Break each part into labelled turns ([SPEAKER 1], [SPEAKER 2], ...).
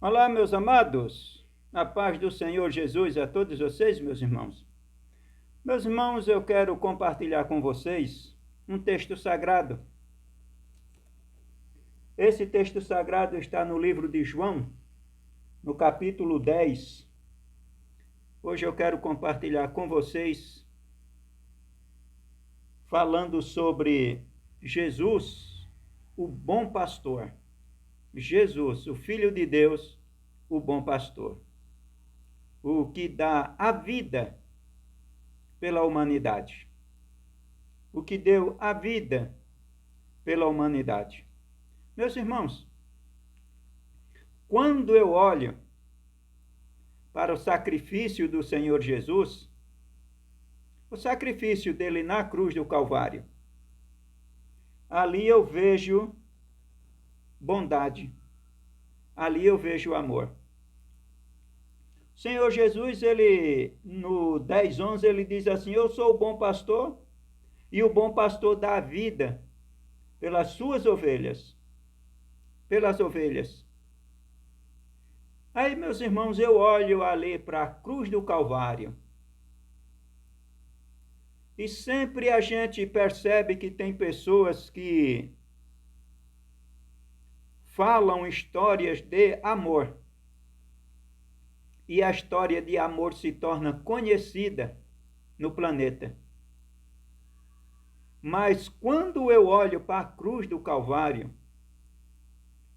[SPEAKER 1] Olá, meus amados, a paz do Senhor Jesus a todos vocês, meus irmãos. Meus irmãos, eu quero compartilhar com vocês um texto sagrado. Esse texto sagrado está no livro de João, no capítulo 10. Hoje eu quero compartilhar com vocês, falando sobre Jesus, o bom pastor. Jesus, o Filho de Deus, o bom pastor, o que dá a vida pela humanidade, o que deu a vida pela humanidade. Meus irmãos, quando eu olho para o sacrifício do Senhor Jesus, o sacrifício dele na cruz do Calvário, ali eu vejo bondade, ali eu vejo amor. O Senhor Jesus, ele no 10:11, ele diz assim: eu sou o bom pastor, e o bom pastor dá a vida pelas suas ovelhas, pelas ovelhas. Aí, meus irmãos, eu olho ali para a cruz do Calvário, e sempre a gente percebe que tem pessoas que falam histórias de amor. E a história de amor se torna conhecida no planeta. Mas quando eu olho para a cruz do Calvário,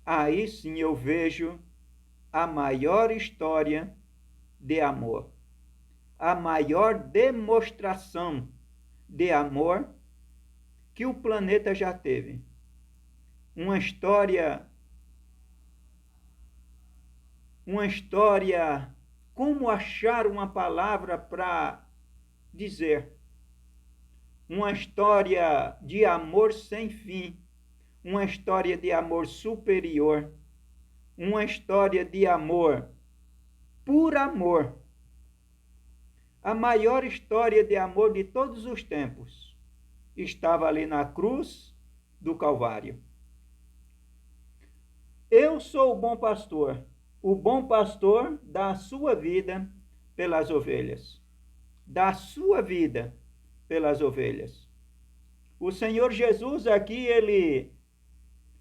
[SPEAKER 1] aí sim eu vejo a maior história de amor, a maior demonstração de amor que o planeta já teve. Uma história, como achar uma palavra para dizer? Uma história de amor sem fim, uma história de amor superior, uma história de amor por amor. A maior história de amor de todos os tempos estava ali na cruz do Calvário. Eu sou o bom pastor. O bom pastor dá a sua vida pelas ovelhas. Dá a sua vida pelas ovelhas. O Senhor Jesus aqui, ele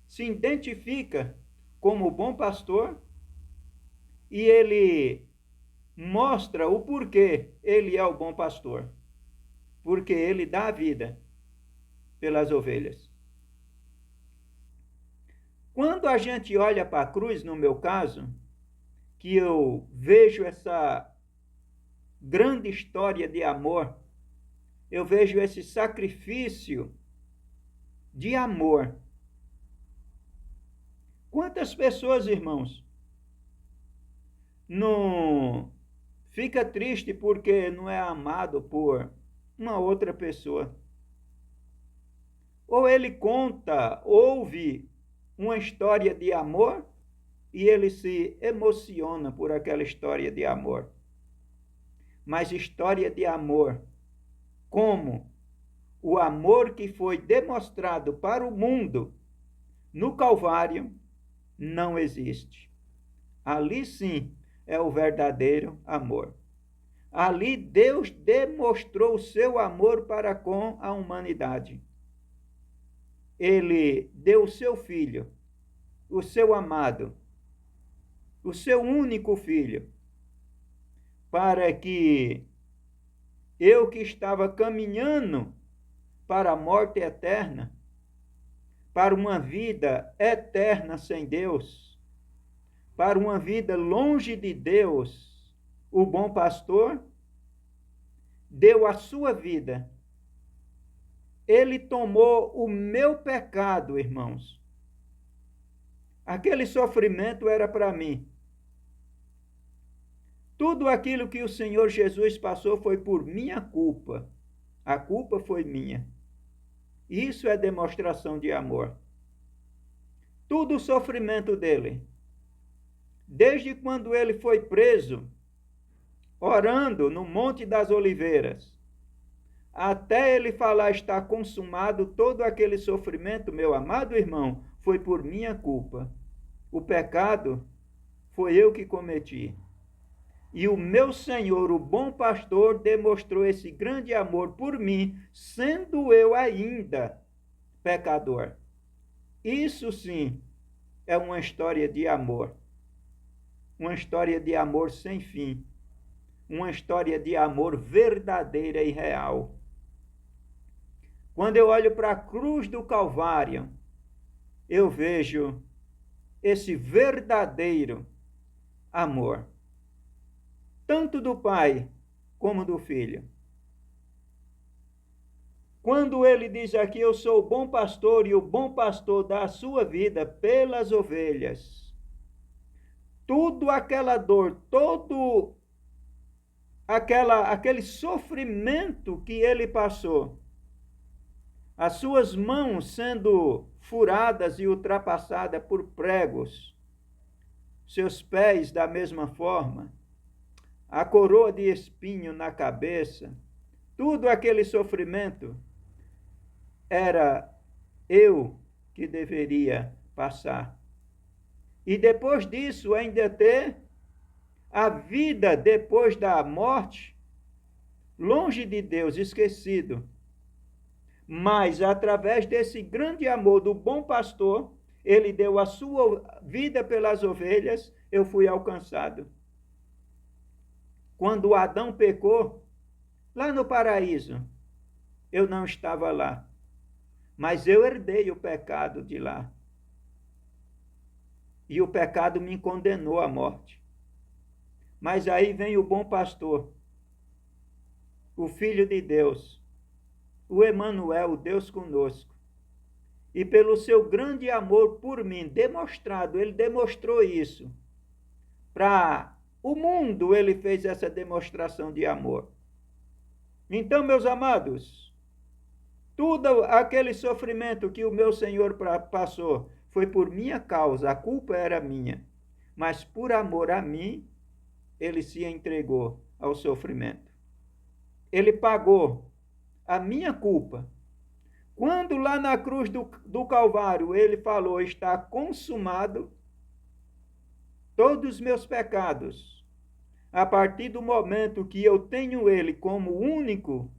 [SPEAKER 1] se identifica como o bom pastor e ele mostra o porquê ele é o bom pastor. Porque ele dá a vida pelas ovelhas. Quando a gente olha para a cruz, no meu caso, que eu vejo essa grande história de amor, eu vejo esse sacrifício de amor. Quantas pessoas, irmãos, não fica triste porque não é amado por uma outra pessoa? Ou ele ouve uma história de amor e ele se emociona por aquela história de amor. Mas história de amor, como o amor que foi demonstrado para o mundo no Calvário, não existe. Ali sim é o verdadeiro amor. Ali Deus demonstrou o seu amor para com a humanidade. Ele deu o seu filho, o seu amado, o seu único filho, para que eu que estava caminhando para a morte eterna, para uma vida eterna sem Deus, para uma vida longe de Deus, o bom pastor deu a sua vida. Ele tomou o meu pecado, irmãos. Aquele sofrimento era para mim. Tudo aquilo que o Senhor Jesus passou foi por minha culpa. A culpa foi minha. Isso é demonstração de amor. Tudo o sofrimento dele, desde quando ele foi preso, orando no Monte das Oliveiras, até ele falar está consumado, todo aquele sofrimento, meu amado irmão, foi por minha culpa. O pecado foi eu que cometi. E o meu Senhor, o bom pastor, demonstrou esse grande amor por mim, sendo eu ainda pecador. Isso sim é uma história de amor. Uma história de amor sem fim. Uma história de amor verdadeira e real. Quando eu olho para a cruz do Calvário, eu vejo esse verdadeiro amor, tanto do Pai como do Filho. Quando ele diz aqui, eu sou o bom pastor e o bom pastor dá a sua vida pelas ovelhas, tudo aquela dor, todo aquele sofrimento que ele passou, as suas mãos sendo furadas e ultrapassadas por pregos, seus pés da mesma forma, a coroa de espinho na cabeça, tudo aquele sofrimento era eu que deveria passar. E depois disso ainda ter a vida depois da morte, longe de Deus, esquecido. Mas através desse grande amor do bom pastor, ele deu a sua vida pelas ovelhas, eu fui alcançado. Quando Adão pecou, lá no paraíso, eu não estava lá, mas eu herdei o pecado de lá. E o pecado me condenou à morte. Mas aí vem o bom pastor, o Filho de Deus, o Emanuel, o Deus conosco. E pelo seu grande amor por mim, demonstrado, ele demonstrou isso. Para o mundo ele fez essa demonstração de amor. Então, meus amados, tudo aquele sofrimento que o meu Senhor passou foi por minha causa, a culpa era minha. Mas por amor a mim, ele se entregou ao sofrimento. Ele pagou a minha culpa. Quando lá na cruz do Calvário ele falou, está consumado, todos os meus pecados, a partir do momento que eu tenho ele como único,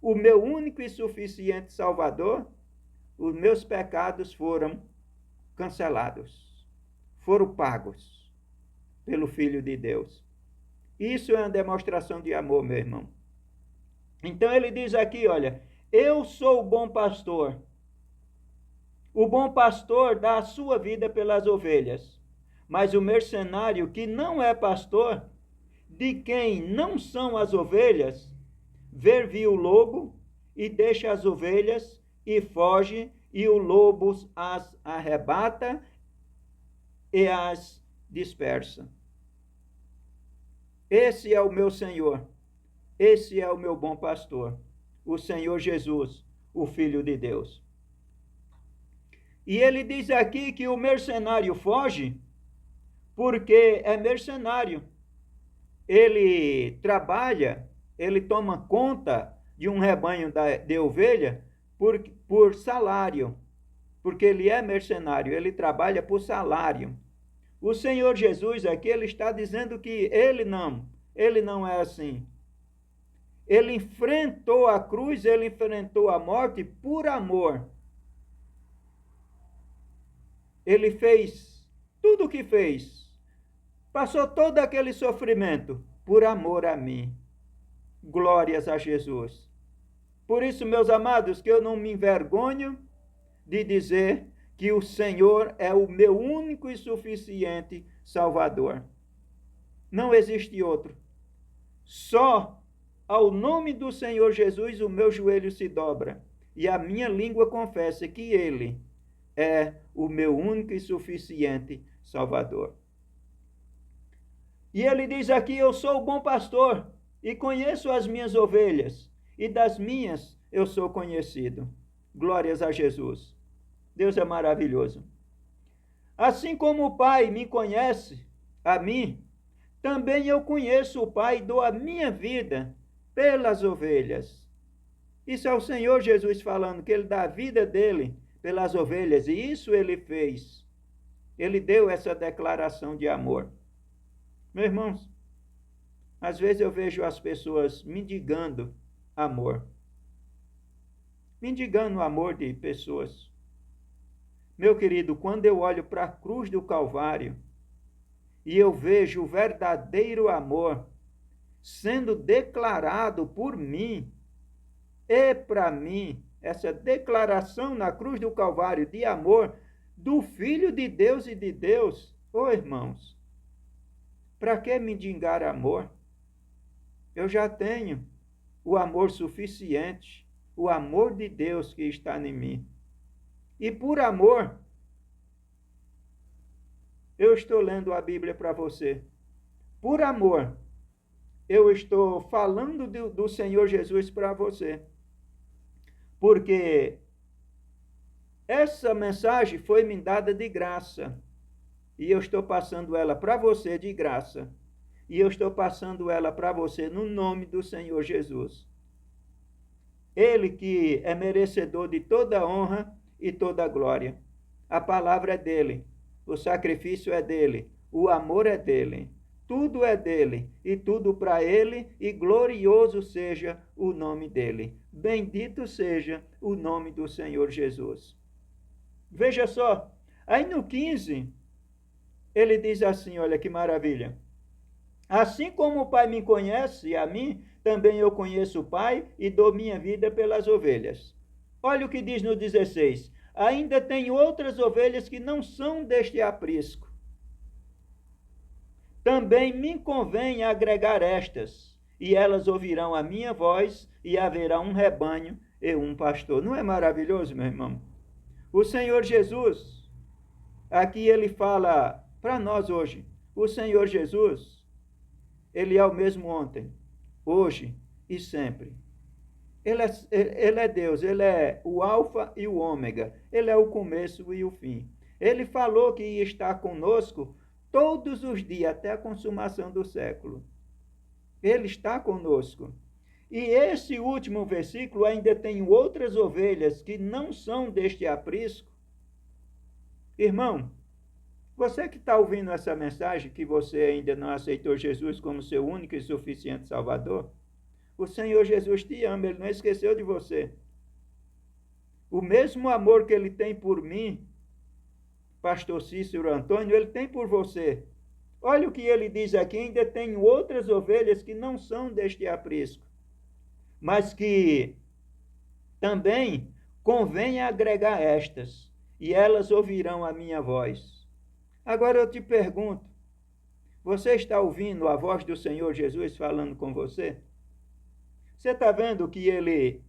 [SPEAKER 1] o meu único e suficiente Salvador, os meus pecados foram cancelados, foram pagos pelo Filho de Deus. Isso é uma demonstração de amor, meu irmão. Então ele diz aqui, olha, eu sou o bom pastor. O bom pastor dá a sua vida pelas ovelhas. Mas o mercenário que não é pastor, de quem não são as ovelhas, vê o lobo e deixa as ovelhas e foge, e o lobo as arrebata e as dispersa. Esse é o meu Senhor. Esse é o meu bom pastor, o Senhor Jesus, o Filho de Deus. E ele diz aqui que o mercenário foge porque é mercenário. Ele trabalha, ele toma conta de um rebanho de ovelha por salário, porque ele é mercenário, ele trabalha por salário. O Senhor Jesus aqui, ele está dizendo que ele não é assim. Ele enfrentou a cruz, ele enfrentou a morte por amor. Ele fez tudo o que fez. Passou todo aquele sofrimento por amor a mim. Glórias a Jesus. Por isso, meus amados, que eu não me envergonho de dizer que o Senhor é o meu único e suficiente Salvador. Não existe outro. Só ao nome do Senhor Jesus o meu joelho se dobra e a minha língua confessa que Ele é o meu único e suficiente Salvador. E ele diz aqui, eu sou o bom pastor e conheço as minhas ovelhas e das minhas eu sou conhecido. Glórias a Jesus. Deus é maravilhoso. Assim como o Pai me conhece, a mim, também eu conheço o Pai e dou a minha vida pelas ovelhas. Isso é o Senhor Jesus falando, que ele dá a vida dele pelas ovelhas, e isso ele fez. Ele deu essa declaração de amor. Meus irmãos, às vezes eu vejo as pessoas mendigando amor. Mendigando o amor de pessoas. Meu querido, quando eu olho para a cruz do Calvário e eu vejo o verdadeiro amor sendo declarado por mim e para mim, essa declaração na cruz do Calvário de amor do Filho de Deus e de Deus, irmãos, para que mendigar amor? Eu já tenho o amor suficiente, o amor de Deus que está em mim. E por amor, eu estou lendo a Bíblia para você. Por amor, eu estou falando do Senhor Jesus para você. Porque essa mensagem foi me dada de graça. E eu estou passando ela para você de graça. E eu estou passando ela para você no nome do Senhor Jesus. Ele que é merecedor de toda honra e toda glória. A palavra é dele, o sacrifício é dele, o amor é dele, tudo é dele e tudo para ele, e glorioso seja o nome dele. Bendito seja o nome do Senhor Jesus. Veja só, aí no 15, ele diz assim, olha que maravilha. Assim como o Pai me conhece, a mim, também eu conheço o Pai e dou minha vida pelas ovelhas. Olha o que diz no 16. Ainda tem outras ovelhas que não são deste aprisco. Também me convém agregar estas, e elas ouvirão a minha voz, e haverá um rebanho e um pastor. Não é maravilhoso, meu irmão? O Senhor Jesus, aqui ele fala para nós hoje, o Senhor Jesus, ele é o mesmo ontem, hoje e sempre. Ele é Deus, ele é o alfa e o ômega, ele é o começo e o fim. Ele falou que ia estar conosco todos os dias, até a consumação do século. Ele está conosco. E esse último versículo ainda tem outras ovelhas que não são deste aprisco. Irmão, você que está ouvindo essa mensagem, que você ainda não aceitou Jesus como seu único e suficiente Salvador, o Senhor Jesus te ama, ele não esqueceu de você. O mesmo amor que ele tem por mim, pastor Cícero Antônio, ele tem por você. Olha o que ele diz aqui, ainda tem outras ovelhas que não são deste aprisco, mas que também convém agregar estas, e elas ouvirão a minha voz. Agora eu te pergunto, você está ouvindo a voz do Senhor Jesus falando com você? Você está vendo que ele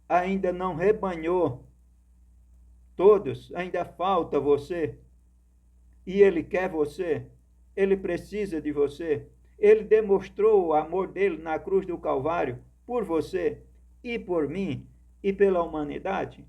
[SPEAKER 1] ainda não rebanhou todos, ainda falta você, e ele quer você, ele precisa de você, ele demonstrou o amor dele na cruz do Calvário por você e por mim e pela humanidade.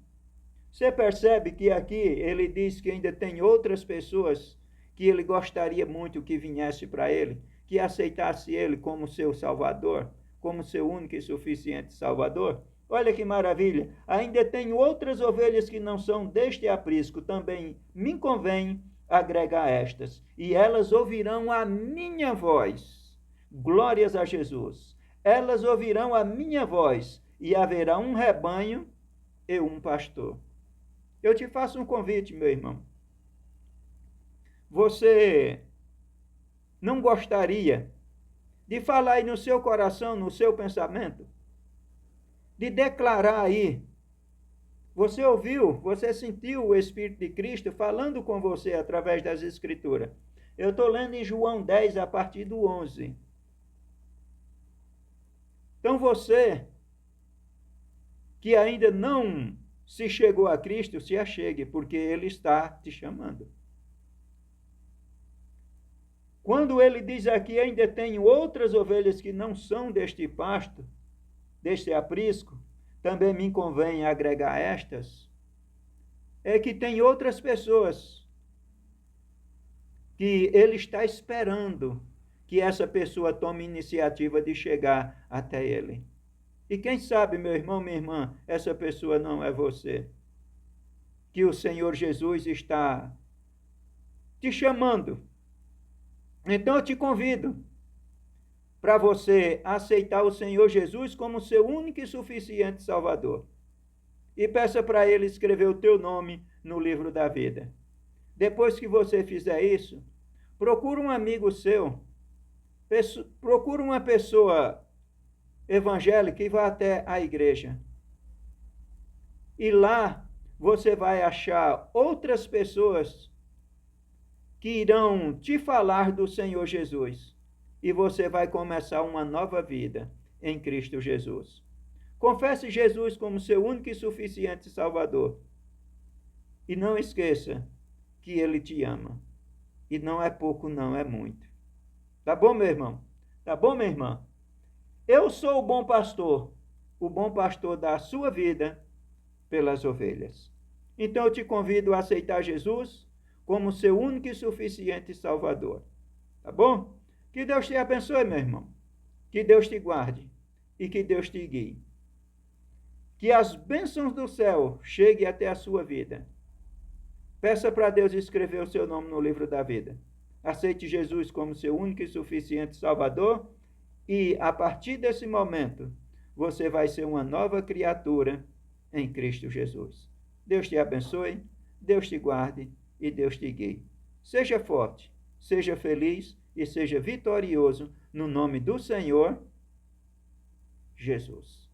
[SPEAKER 1] Você percebe que aqui ele diz que ainda tem outras pessoas que ele gostaria muito que viesse para ele, que aceitasse ele como seu Salvador, como seu único e suficiente Salvador. Olha que maravilha, ainda tem outras ovelhas que não são deste aprisco, também me convém agregar estas, e elas ouvirão a minha voz. Glórias a Jesus. Elas ouvirão a minha voz, e haverá um rebanho e um pastor. Eu te faço um convite, meu irmão. Você não gostaria de falar aí no seu coração, no seu pensamento, de declarar aí, você ouviu, você sentiu o Espírito de Cristo falando com você através das Escrituras. Eu estou lendo em João 10, a partir do 11. Então você, que ainda não se chegou a Cristo, se achegue, porque Ele está te chamando. Quando ele diz aqui, ainda tenho outras ovelhas que não são deste pasto, deste aprisco, também me convém agregar estas, é que tem outras pessoas que ele está esperando que essa pessoa tome iniciativa de chegar até ele. E quem sabe, meu irmão, minha irmã, essa pessoa não é você. Que o Senhor Jesus está te chamando Então eu te convido para você aceitar o Senhor Jesus como seu único e suficiente Salvador. E peça para Ele escrever o teu nome no livro da vida. Depois que você fizer isso, procure um amigo seu, procure uma pessoa evangélica e vá até a igreja. E lá você vai achar outras pessoas que irão te falar do Senhor Jesus. E você vai começar uma nova vida em Cristo Jesus. Confesse Jesus como seu único e suficiente Salvador. E não esqueça que Ele te ama. E não é pouco, não, é muito. Tá bom, meu irmão? Tá bom, minha irmã? Eu sou o bom pastor da sua vida pelas ovelhas. Então eu te convido a aceitar Jesus como seu único e suficiente Salvador. Tá bom? Que Deus te abençoe, meu irmão. Que Deus te guarde e que Deus te guie. Que as bênçãos do céu cheguem até a sua vida. Peça para Deus escrever o seu nome no livro da vida. Aceite Jesus como seu único e suficiente Salvador e, a partir desse momento, você vai ser uma nova criatura em Cristo Jesus. Deus te abençoe, Deus te guarde e Deus te guie. Seja forte, seja feliz e seja vitorioso no nome do Senhor Jesus.